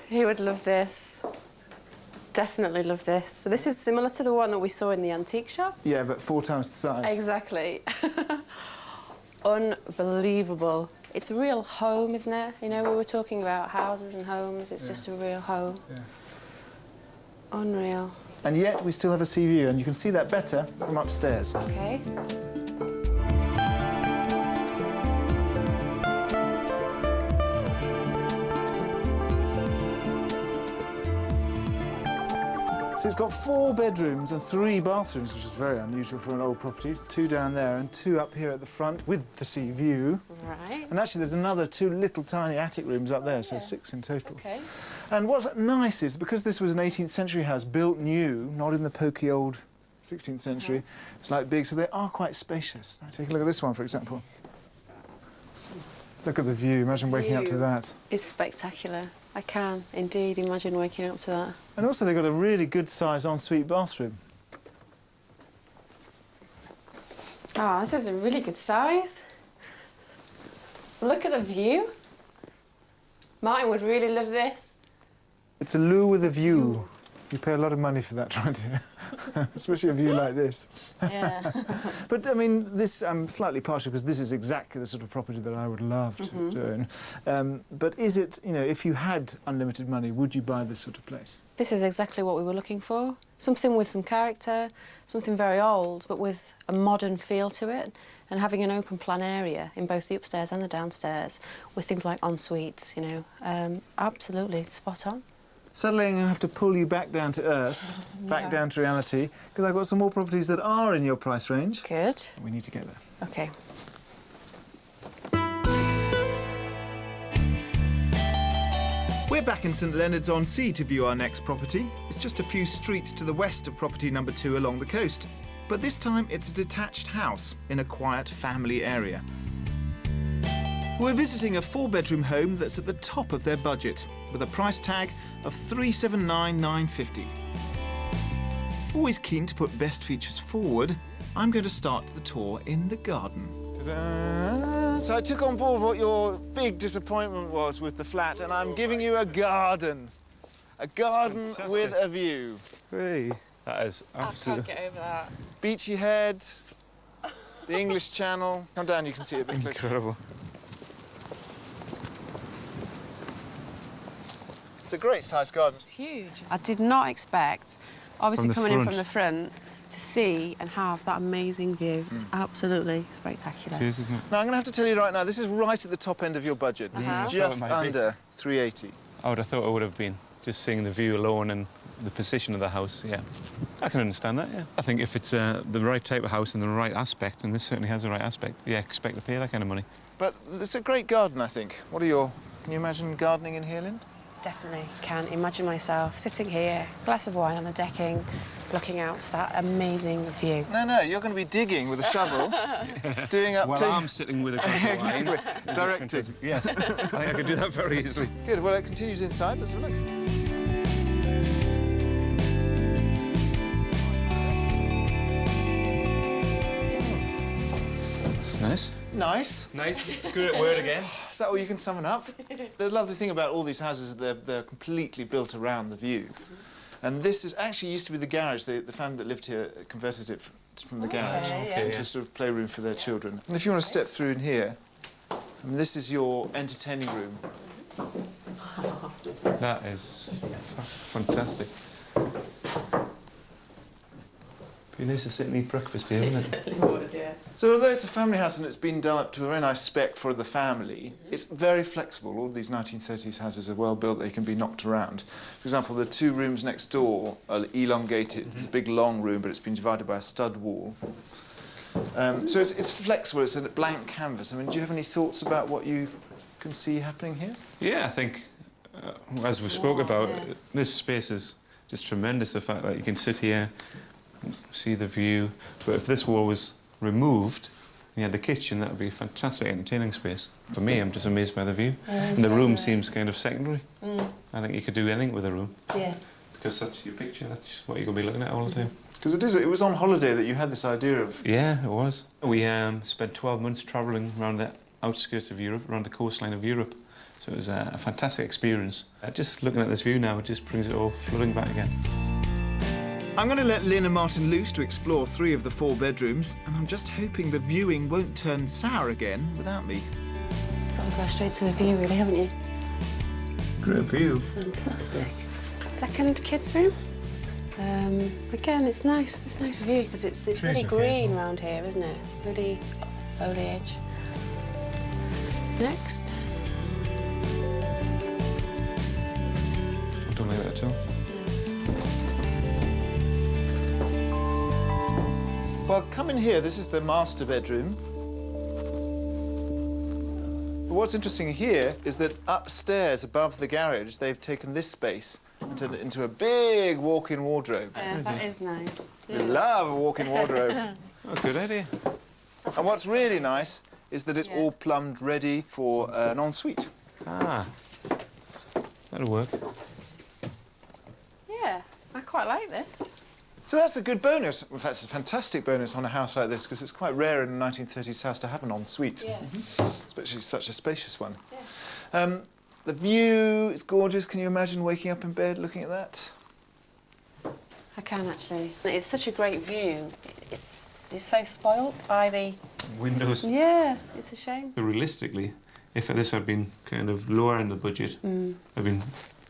[SPEAKER 3] He would love this. Definitely love this. So this is similar to the one that we saw in the antique shop?
[SPEAKER 4] Yeah, but 4 times the size.
[SPEAKER 3] Exactly. Unbelievable. It's a real home, isn't it? You know, we were talking about houses and homes. It's just a real home.
[SPEAKER 4] Yeah.
[SPEAKER 3] Unreal.
[SPEAKER 4] And yet we still have a sea view, and you can see that better from upstairs.
[SPEAKER 3] Okay.
[SPEAKER 4] So it's got 4 bedrooms and 3 bathrooms, which is very unusual for an old property. 2 down there and 2 up here at the front with the sea view.
[SPEAKER 3] Right.
[SPEAKER 4] And actually there's another 2 little tiny attic rooms up there, so 6 in total.
[SPEAKER 3] Okay.
[SPEAKER 4] And what's nice is, because this was an 18th century house, built new, not in the pokey old 16th century, it's like big, so they are quite spacious. Now, take a look at this one, for example. Look at the view, imagine waking up to that.
[SPEAKER 3] It's spectacular. I can indeed imagine waking up to that.
[SPEAKER 4] And also they've got a really good size ensuite bathroom.
[SPEAKER 3] Oh, this is a really good size. Look at the view. Martin would really love this.
[SPEAKER 4] It's a loo with a view. You pay a lot of money for that, right here. Especially a view like this.
[SPEAKER 3] Yeah.
[SPEAKER 4] But, I mean, this, I'm slightly partial because this is exactly the sort of property that I would love to own. But is it, you know, if you had unlimited money, would you buy this sort of place?
[SPEAKER 3] This is exactly what we were looking for. Something with some character, something very old, but with a modern feel to it, and having an open plan area in both the upstairs and the downstairs with things like en-suites, you know. Absolutely spot on.
[SPEAKER 4] Sadly, I'm going to have to pull you back down to earth, back down to reality, because I've got some more properties that are in your price range.
[SPEAKER 3] Good.
[SPEAKER 4] We need to get there.
[SPEAKER 3] OK.
[SPEAKER 1] We're back in St Leonards-on-Sea to view our next property. It's just a few streets to the west of property number 2 along the coast. But this time it's a detached house in a quiet family area. We're visiting a 4-bedroom home that's at the top of their budget, with a price tag of $379,950. Always keen to put best features forward, I'm going to start the tour in the garden.
[SPEAKER 4] Ta-da! So I took on board what your big disappointment was with the flat, and I'm giving you a garden. A garden
[SPEAKER 2] Fantastic.
[SPEAKER 4] with a view.
[SPEAKER 2] Hey, that is absolutely...
[SPEAKER 3] get over that.
[SPEAKER 4] Beachy Head, the English Channel. Come down, you can see it a bit closer.
[SPEAKER 2] incredible.
[SPEAKER 4] It's a great sized garden.
[SPEAKER 3] It's huge. I did not expect, obviously
[SPEAKER 2] From the
[SPEAKER 3] coming in
[SPEAKER 2] front.
[SPEAKER 3] from the front, to see and have that amazing view. It's absolutely spectacular.
[SPEAKER 2] Cheers, isn't it?
[SPEAKER 4] Now, I'm going to have to tell you right now, this is right at the top end of your budget. This is just
[SPEAKER 2] Thought it might be.
[SPEAKER 4] under 380.
[SPEAKER 2] I would have thought it would have been, just seeing the view alone and the position of the house, yeah. I can understand that, yeah. I think if it's the right type of house and the right aspect, and this certainly has the right aspect, yeah, expect to pay that kind of money.
[SPEAKER 4] But it's a great garden, I think. What are your... Can you imagine gardening in here, Lind?
[SPEAKER 3] Definitely can imagine myself sitting here, glass of wine on the decking, looking out to that amazing view.
[SPEAKER 4] No, you're going to be digging with a shovel, doing up
[SPEAKER 2] Well,
[SPEAKER 4] to...
[SPEAKER 2] I'm sitting with a glass of wine.
[SPEAKER 4] Exactly. Directing.
[SPEAKER 2] Yes, I think I could do that very easily.
[SPEAKER 4] Good, well, it continues inside. Let's have a look.
[SPEAKER 2] It's nice.
[SPEAKER 4] Nice.
[SPEAKER 2] Nice. Good word again.
[SPEAKER 4] Is that all you can summon up? The lovely thing about all these houses is they're completely built around the view. And this is actually used to be the garage. The family that lived here converted it from the garage into a sort of playroom for their children. And if you want to step through in here, this is your entertaining room.
[SPEAKER 2] That is fantastic. Be nice to sit and eat breakfast here, wouldn't it?
[SPEAKER 3] Certainly would, yeah.
[SPEAKER 4] So although it's a family house and it's been done up to a very nice spec for the family, it's very flexible. All these 1930s houses are well built, they can be knocked around. For example, the 2 rooms next door are elongated. It's a big long room, but it's been divided by a stud wall. So it's flexible, it's a blank canvas. I mean, do you have any thoughts about what you can see happening here?
[SPEAKER 2] Yeah, I think, as we spoke about, this space is just tremendous. The fact that you can sit here, see the view. But if this wall was removed, and you had the kitchen, that would be a fantastic entertaining space. For me, I'm just amazed by the view. And the room seems kind of secondary. I think you could do anything with a room.
[SPEAKER 3] Yeah.
[SPEAKER 2] because that's your picture, that's what you're going to be looking at all the time.
[SPEAKER 4] Because it was on holiday that you had this idea of...
[SPEAKER 2] Yeah, it was. We spent 12 months travelling around the outskirts of Europe, around the coastline of Europe. So it was a fantastic experience. Just looking at this view now, it just brings it all flooding back again.
[SPEAKER 1] I'm going to let Lynn and Martin loose to explore 3 of the 4 bedrooms, and I'm just hoping the viewing won't turn sour again without me.
[SPEAKER 3] Got to go straight to the view, really, haven't you?
[SPEAKER 2] Great view.
[SPEAKER 3] Fantastic. Second kids' room. Again, it's nice. It's a nice view because it's really green around here, isn't it? Really lots of foliage. Next.
[SPEAKER 2] I don't like that at all.
[SPEAKER 1] Well, come in here. This is the master bedroom. But what's interesting here is that upstairs, above the garage, they've taken this space and turned it into a big walk-in wardrobe.
[SPEAKER 3] Yeah, that is nice.
[SPEAKER 1] I love a walk-in wardrobe.
[SPEAKER 2] Oh, good idea.
[SPEAKER 1] And what's really nice is that it's all plumbed ready for an ensuite.
[SPEAKER 2] Ah, that'll work.
[SPEAKER 3] Yeah, I quite like this.
[SPEAKER 1] So that's a good bonus. In fact, it's a fantastic bonus on a house like this because it's quite rare in a 1930s house to have an ensuite, especially such a spacious one. Yeah. The view is gorgeous. Can you imagine waking up in bed looking at that?
[SPEAKER 3] I can actually. It's such a great view. It's so spoilt by the
[SPEAKER 2] Windows.
[SPEAKER 3] Yeah, it's a shame.
[SPEAKER 2] So realistically, if this had been kind of lower in the budget, it'd have been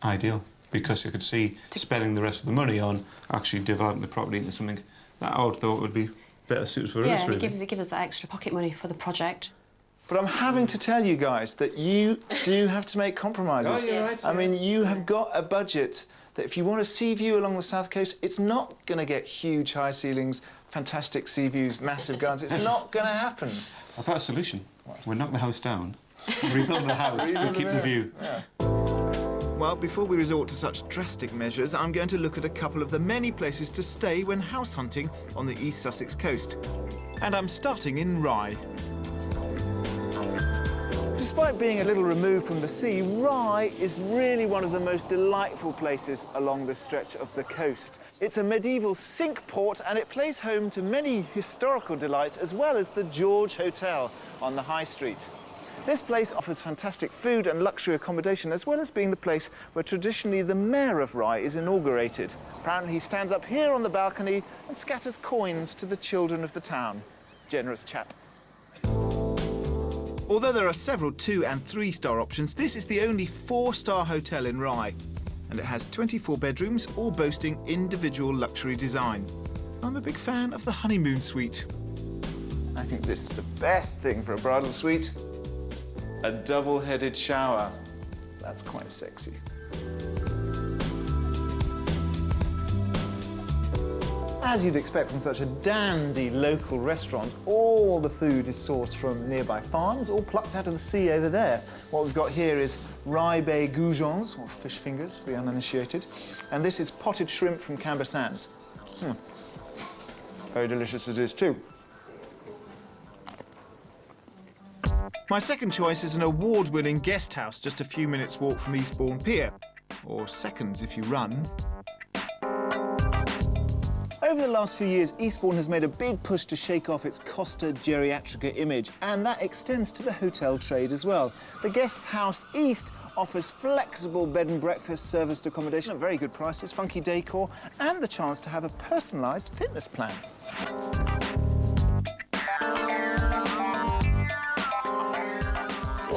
[SPEAKER 2] ideal. Because you could see spending the rest of the money on actually developing the property into something that I would thought would be better suited for us,
[SPEAKER 3] Yeah,
[SPEAKER 2] really.
[SPEAKER 3] it gives us that extra pocket money for the project.
[SPEAKER 1] But I'm having to tell you guys that you do have to make compromises.
[SPEAKER 2] Oh, you're right.
[SPEAKER 1] I mean, you have got a budget that if you want a sea view along the south coast, it's not going to get huge high ceilings, fantastic sea views, massive gardens. It's not going to happen.
[SPEAKER 2] I've got a solution. We knock the house down, rebuild the house, and keep the view.
[SPEAKER 1] Yeah. Well, before we resort to such drastic measures, I'm going to look at a couple of the many places to stay when house hunting on the East Sussex coast. And I'm starting in Rye. Despite being a little removed from the sea, Rye is really one of the most delightful places along this stretch of the coast. It's a medieval sink port and it plays home to many historical delights as well as the George Hotel on the High Street. This place offers fantastic food and luxury accommodation, as well as being the place where traditionally the mayor of Rye is inaugurated. Apparently he stands up here on the balcony and scatters coins to the children of the town. Generous chap. Although there are several 2- and 3-star options, this is the only 4-star hotel in Rye. And it has 24 bedrooms, all boasting individual luxury design. I'm a big fan of the honeymoon suite. I think this is the best thing for a bridal suite. A double-headed shower. That's quite sexy. As you'd expect from such a dandy local restaurant, all the food is sourced from nearby farms, all plucked out of the sea over there. What we've got here is Rye Bay goujons, or fish fingers for the uninitiated, and this is potted shrimp from Camber Sands. Very delicious it is too. My second choice is an award-winning guest house just a few minutes' walk from Eastbourne Pier, or seconds if you run. Over the last few years, Eastbourne has made a big push to shake off its Costa Geriatrica image, and that extends to the hotel trade as well. The Guest House East offers flexible bed and breakfast serviced accommodation at very good prices, funky decor, and the chance to have a personalised fitness plan.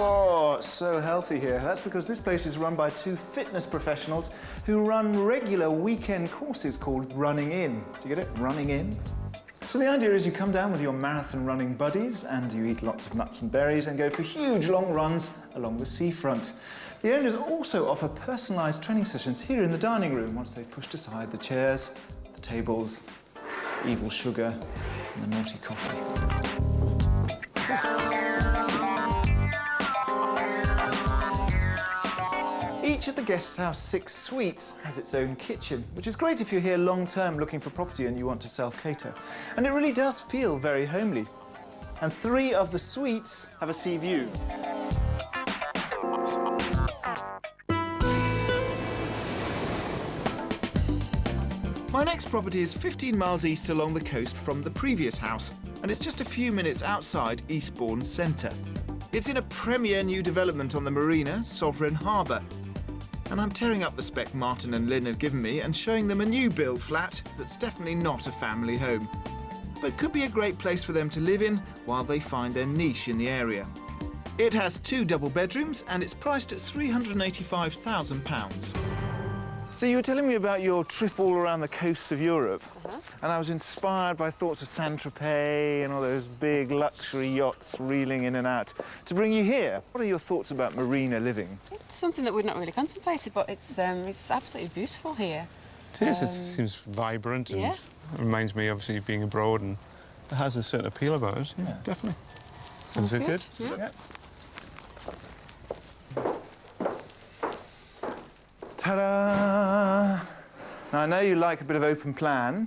[SPEAKER 1] Oh, it's so healthy here. That's because this place is run by 2 fitness professionals who run regular weekend courses called Running In. Do you get it? Running In? So the idea is you come down with your marathon running buddies and you eat lots of nuts and berries and go for huge long runs along the seafront. The owners also offer personalised training sessions here in the dining room once they've pushed aside the chairs, the tables, evil sugar and the naughty coffee. Each of the Guest House 6 suites has its own kitchen, which is great if you're here long-term looking for property and you want to self-cater. And it really does feel very homely. And 3 of the suites have a sea view. My next property is 15 miles east along the coast from the previous house, and it's just a few minutes outside Eastbourne Centre. It's in a premier new development on the marina, Sovereign Harbour. And I'm tearing up the spec Martin and Lynn have given me and showing them a new build flat that's definitely not a family home, but could be a great place for them to live in while they find their niche in the area. It has 2 double bedrooms and it's priced at £385,000.
[SPEAKER 4] So you were telling me about your trip all around the coasts of Europe, and I was inspired by thoughts of Saint-Tropez and all those big luxury yachts reeling in and out to bring you here. What are your thoughts about marina living?
[SPEAKER 5] It's something that we've not really contemplated, but it's absolutely beautiful here.
[SPEAKER 2] It is. It seems vibrant and it reminds me, obviously, of being abroad, and it has a certain appeal about it. Yeah, definitely.
[SPEAKER 5] Sounds
[SPEAKER 2] it good?
[SPEAKER 5] Yeah.
[SPEAKER 4] Ta-da! Now, I know you like a bit of open plan.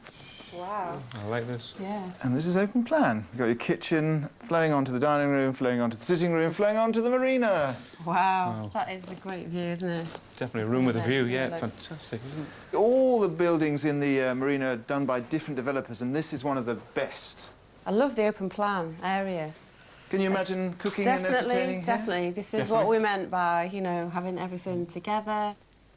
[SPEAKER 5] Wow.
[SPEAKER 2] I like this.
[SPEAKER 5] Yeah.
[SPEAKER 4] And this is open plan. You've got your kitchen flowing onto the dining room, flowing onto the sitting room, flowing onto the marina.
[SPEAKER 5] Wow. That is a great view, isn't it?
[SPEAKER 2] Definitely a room with a view, yeah.
[SPEAKER 5] Like...
[SPEAKER 2] Fantastic, isn't it?
[SPEAKER 4] All the buildings in the marina are done by different developers, and this is one of the best.
[SPEAKER 5] I love the open plan area.
[SPEAKER 4] Can you imagine cooking and entertaining here?
[SPEAKER 5] Definitely. This is what we meant by, you know, having everything together.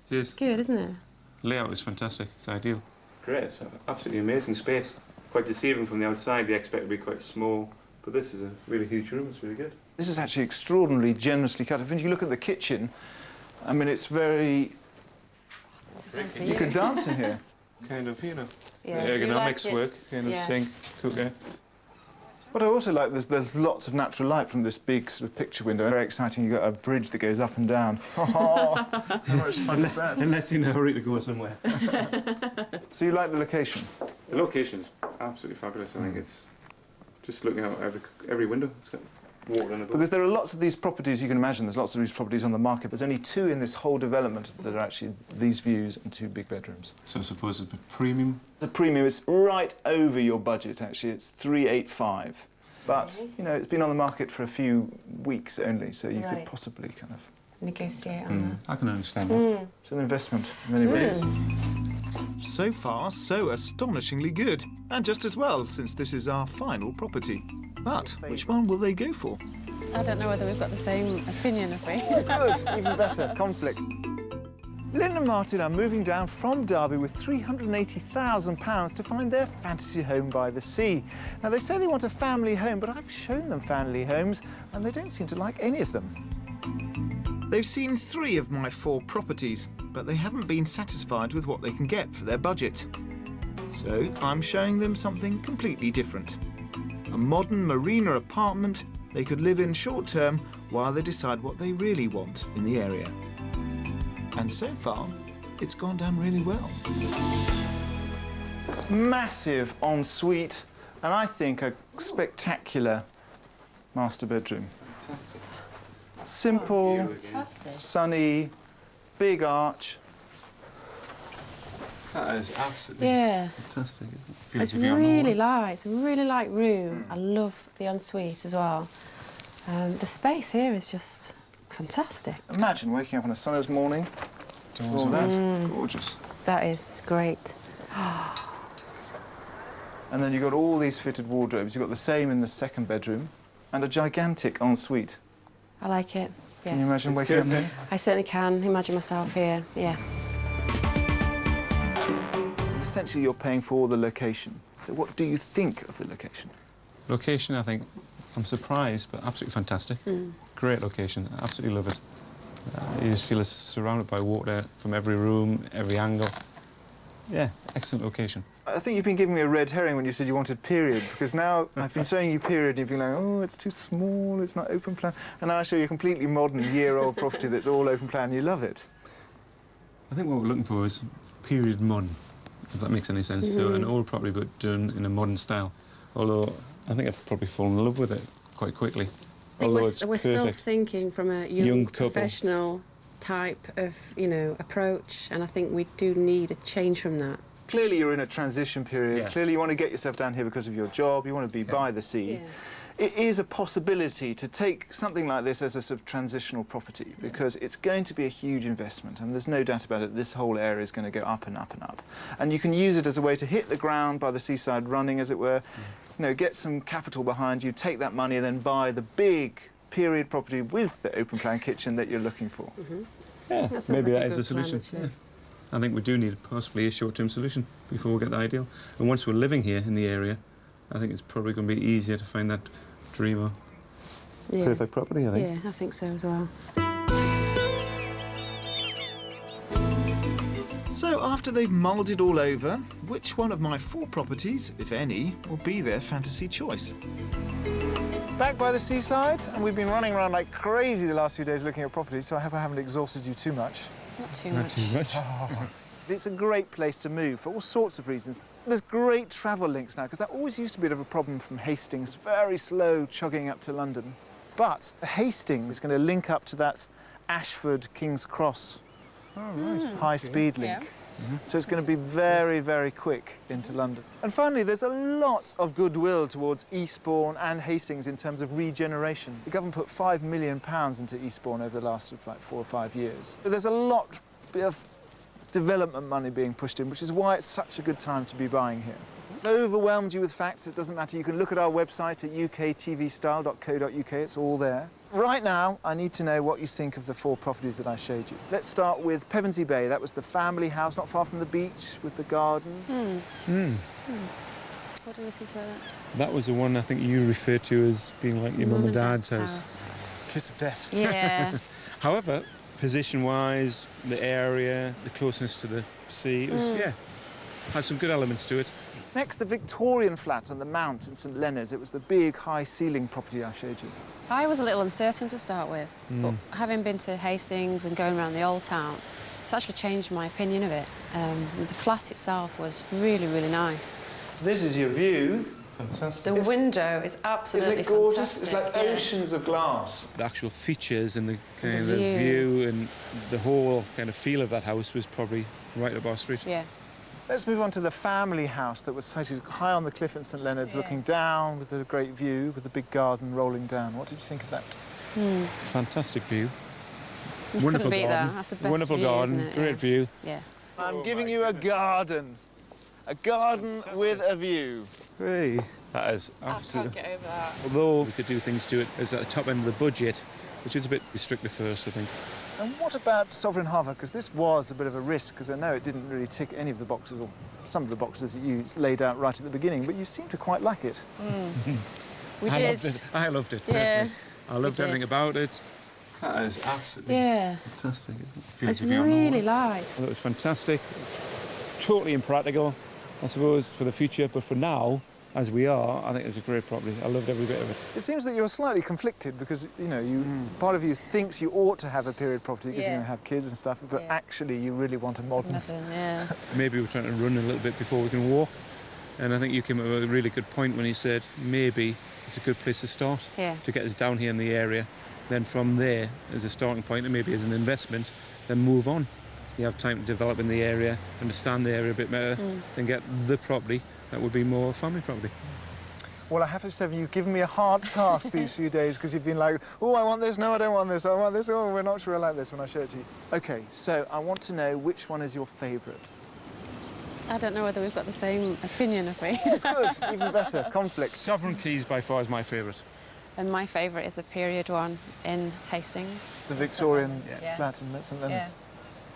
[SPEAKER 2] Yes.
[SPEAKER 5] It's good, isn't it?
[SPEAKER 2] Layout is fantastic. It's ideal. Great. It's an absolutely amazing space. Quite deceiving from the outside. You expect it to be quite small, but this is a really huge room. It's really good.
[SPEAKER 4] This is actually extraordinarily generously cut. If you look at the kitchen, I mean, it's very... You could dance in here.
[SPEAKER 2] Kind of, you know,
[SPEAKER 5] Yeah.
[SPEAKER 2] the ergonomics
[SPEAKER 5] You like it?
[SPEAKER 2] work, kind of sink, cooker.
[SPEAKER 4] What I also like, there's lots of natural light from this big sort of picture window. Very exciting. You've got a bridge that goes up and down. How much fun is that?
[SPEAKER 2] Unless you're in a hurry to go somewhere.
[SPEAKER 4] So you like the location?
[SPEAKER 2] The location's absolutely fabulous. I think it's just looking out every window. It's got water in the
[SPEAKER 4] Because there are lots of these properties, you can imagine, there's lots of these properties on the market. There's only 2 in this whole development that are actually these views and 2 big bedrooms.
[SPEAKER 2] So I suppose it's a premium.
[SPEAKER 4] The premium is right over your budget, actually. It's 385. But, you know, it's been on the market for a few weeks only, so you could possibly kind of...
[SPEAKER 5] Negotiate on that.
[SPEAKER 2] I can understand that.
[SPEAKER 4] It's an investment in many ways.
[SPEAKER 1] So far, so astonishingly good. And just as well, since this is our final property. But which one will they go for?
[SPEAKER 5] I don't know whether we've got the same opinion of me.
[SPEAKER 4] Good, even better. Conflict. Lynn and Martin are moving down from Derby with £380,000 to find their fantasy home by the sea. Now, they say they want a family home, but I've shown them family homes, and they don't seem to like any of them.
[SPEAKER 1] They've seen 3 of my 4 properties, but they haven't been satisfied with what they can get for their budget. So I'm showing them something completely different. A modern marina apartment they could live in short term while they decide what they really want in the area. And so far, it's gone down really well.
[SPEAKER 4] Massive ensuite, and I think a spectacular master bedroom.
[SPEAKER 2] Fantastic.
[SPEAKER 4] Simple,
[SPEAKER 5] Fantastic.
[SPEAKER 4] sunny, big arch.
[SPEAKER 2] That is absolutely fantastic.
[SPEAKER 5] It's really light. It's a really light room. I love the ensuite as well. The space here is just fantastic.
[SPEAKER 4] Imagine waking up on a summer's morning. All that. Gorgeous.
[SPEAKER 5] That is great.
[SPEAKER 4] And then you've got all these fitted wardrobes. You've got the same in the second bedroom and a gigantic ensuite.
[SPEAKER 5] I like it. Yes.
[SPEAKER 4] Can you imagine waking up here?
[SPEAKER 5] I certainly can imagine myself here. Yeah.
[SPEAKER 4] Essentially, you're paying for the location. So what do you think of the location?
[SPEAKER 2] Location, I think, I'm surprised, but absolutely fantastic. Great location. I absolutely love it. You just feel it's surrounded by water from every room, every angle. Yeah, excellent location.
[SPEAKER 4] I think you've been giving me a red herring when you said you wanted period, because now I've been showing you period and you've been like, oh, it's too small, it's not open plan. And now I show you a completely modern, year-old property that's all open plan. You love it.
[SPEAKER 2] I think what we're looking for is period modern, if that makes any sense. So an old property, but done in a modern style. Although I think I've probably fallen in love with it quite quickly.
[SPEAKER 5] I think
[SPEAKER 2] Although it's
[SPEAKER 5] we're still
[SPEAKER 2] perfect.
[SPEAKER 5] thinking from a young
[SPEAKER 2] couple.
[SPEAKER 5] professional type of, you know, approach, and I think we do need a change from that.
[SPEAKER 4] Clearly, you're in a transition period.
[SPEAKER 2] Yeah.
[SPEAKER 4] Clearly, you want to get yourself down here because of your job. You want to be by the sea.
[SPEAKER 5] Yeah.
[SPEAKER 4] it is a possibility to take something like this as a sort of transitional property, because it's going to be a huge investment, and there's no doubt about it, this whole area is going to go up and up and up. And you can use it as a way to hit the ground by the seaside running, as it were, you know, get some capital behind you, take that money and then buy the big period property with the open plan kitchen that you're looking for.
[SPEAKER 2] Yeah,
[SPEAKER 5] That sounds
[SPEAKER 2] maybe
[SPEAKER 5] like
[SPEAKER 2] that
[SPEAKER 5] a
[SPEAKER 2] is
[SPEAKER 5] good
[SPEAKER 2] a solution.
[SPEAKER 5] plan,
[SPEAKER 2] Yeah. I think we do need possibly a short-term solution before we get the ideal. And once we're living here in the area, I think it's probably going to be easier to find that dream or perfect property, I think.
[SPEAKER 5] Yeah, I think so as well.
[SPEAKER 1] So after they've mulled it all over, which one of my 4 properties, if any, will be their fantasy choice?
[SPEAKER 4] Back by the seaside, and we've been running around like crazy the last few days looking at properties, so I hope I haven't exhausted you too much.
[SPEAKER 5] Not too
[SPEAKER 2] Not
[SPEAKER 5] much.
[SPEAKER 2] too much.
[SPEAKER 4] It's a great place to move for all sorts of reasons. There's great travel links now, because that always used to be a bit of a problem from Hastings, very slow chugging up to London. But Hastings is going to link up to that Ashford King's Cross high-speed link. So it's going to be very, very quick into London. And finally, there's a lot of goodwill towards Eastbourne and Hastings in terms of regeneration. The government put £5 million into Eastbourne over the last sort of like 4 or 5 years. But there's a lot of development money being pushed in, which is why it's such a good time to be buying here. Overwhelmed you with facts, it doesn't matter. You can look at our website at uktvstyle.co.uk, it's all there. Right now, I need to know what you think of the 4 properties that I showed you. Let's start with Pevensey Bay. That was the family house, not far from the beach, with the garden.
[SPEAKER 5] What do you think about that?
[SPEAKER 2] That was the one I think you referred to as being like your mum and dad's house.
[SPEAKER 4] Kiss of death.
[SPEAKER 5] Yeah.
[SPEAKER 2] However, position-wise, the area, the closeness to the sea, it was, had some good elements to it.
[SPEAKER 4] Next, the Victorian flat on the Mount in St Leonard's. It was the big, high-ceiling property I showed you.
[SPEAKER 6] I was a little uncertain to start with, but having been to Hastings and going around the old town, it's actually changed my opinion of it. The flat itself was really, really nice.
[SPEAKER 4] This is your view.
[SPEAKER 2] Fantastic.
[SPEAKER 5] The window is absolutely
[SPEAKER 4] Isn't it gorgeous?
[SPEAKER 5] fantastic.
[SPEAKER 4] It's like oceans of glass.
[SPEAKER 2] The actual features and the kind of
[SPEAKER 6] The
[SPEAKER 2] view and the whole kind of feel of that house was probably right up our street.
[SPEAKER 6] Yeah.
[SPEAKER 4] Let's move on to the family house that was sited high on the cliff in St Leonard's, looking down with a great view, with a big garden rolling down. What did you think of that?
[SPEAKER 2] Fantastic view.
[SPEAKER 6] You
[SPEAKER 2] Wonderful
[SPEAKER 6] couldn't beat
[SPEAKER 2] garden.
[SPEAKER 6] that. That's the best
[SPEAKER 2] Wonderful
[SPEAKER 6] view,
[SPEAKER 2] garden,
[SPEAKER 6] isn't it?
[SPEAKER 2] great view.
[SPEAKER 6] Yeah.
[SPEAKER 4] I'm giving you a garden. A garden with a view.
[SPEAKER 2] Hey. That is absolutely...
[SPEAKER 6] get over that.
[SPEAKER 2] Although we could do things to it as at the top end of the budget, which is a bit restrictive for us, I think.
[SPEAKER 4] And what about Sovereign Harbour? Because this was a bit of a risk, because I know it didn't really tick any of the boxes, or some of the boxes that you laid out right at the beginning, but you seem to quite like it.
[SPEAKER 6] We
[SPEAKER 2] I
[SPEAKER 6] did.
[SPEAKER 2] loved it. I loved it,
[SPEAKER 6] Yeah,
[SPEAKER 2] personally. I loved
[SPEAKER 6] did.
[SPEAKER 2] everything about it. That is absolutely
[SPEAKER 5] Yeah.
[SPEAKER 2] fantastic.
[SPEAKER 5] It's really nice.
[SPEAKER 2] It was fantastic. Totally impractical, I suppose, for the future, but for now, as we are, I think it's a great property. I loved every bit of it.
[SPEAKER 4] It seems that you're slightly conflicted because, you know, part of you thinks you ought to have a period property because you're
[SPEAKER 6] Yeah.
[SPEAKER 4] going to have kids and stuff, but
[SPEAKER 6] Yeah.
[SPEAKER 4] actually you really want a modern.
[SPEAKER 6] Yeah.
[SPEAKER 2] Maybe we're trying to run a little bit before we can walk, and I think you came up with a really good point when you said maybe it's a good place to start,
[SPEAKER 6] Yeah.
[SPEAKER 2] to get us down here in the area. Then from there, as a starting point, and maybe as an investment, then move on. You have time to develop in the area, understand the area a bit better, then get the property that would be more family property.
[SPEAKER 4] Well, I have to say, you've given me a hard task these few days because you've been like, oh, I want this, no, I don't want this, I want this, oh, we're not sure I like this when I show it to you. OK, so I want to know which one is your favourite.
[SPEAKER 6] I don't know whether we've got the same opinion of me.
[SPEAKER 4] Good, even better, conflict.
[SPEAKER 2] Sovereign Keys by far is my favourite.
[SPEAKER 6] And my favourite is the period one in Hastings.
[SPEAKER 4] The Victorian
[SPEAKER 6] Yeah.
[SPEAKER 4] flat in St Leonard's.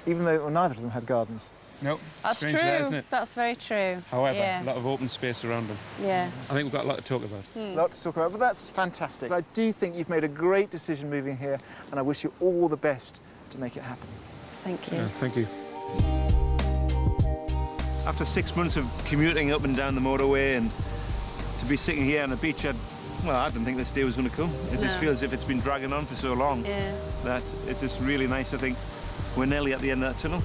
[SPEAKER 4] Even though neither of them had gardens.
[SPEAKER 2] No,
[SPEAKER 6] That's
[SPEAKER 2] strange
[SPEAKER 6] true.
[SPEAKER 2] that, isn't it?
[SPEAKER 6] That's very true.
[SPEAKER 2] However,
[SPEAKER 6] Yeah.
[SPEAKER 2] a lot of open space around them.
[SPEAKER 6] Yeah.
[SPEAKER 2] I think we've got a lot to talk about.
[SPEAKER 4] Lot to talk about, but that's fantastic. I do think you've made a great decision moving here, and I wish you all the best to make it happen.
[SPEAKER 6] Thank you.
[SPEAKER 2] Yeah, thank you. After 6 months of commuting up and down the motorway and to be sitting here on the beach, I didn't think this day was going to come. It just
[SPEAKER 6] No.
[SPEAKER 2] feels as if it's been dragging on for so long
[SPEAKER 6] Yeah.
[SPEAKER 2] that it's just really nice. I think we're nearly at the end of that tunnel.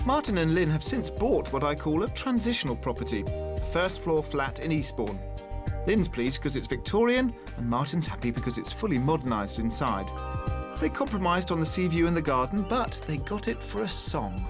[SPEAKER 1] Martin and Lynn have since bought what I call a transitional property, a first-floor flat in Eastbourne. Lynn's pleased because it's Victorian, and Martin's happy because it's fully modernised inside. They compromised on the sea view and the garden, but they got it for a song.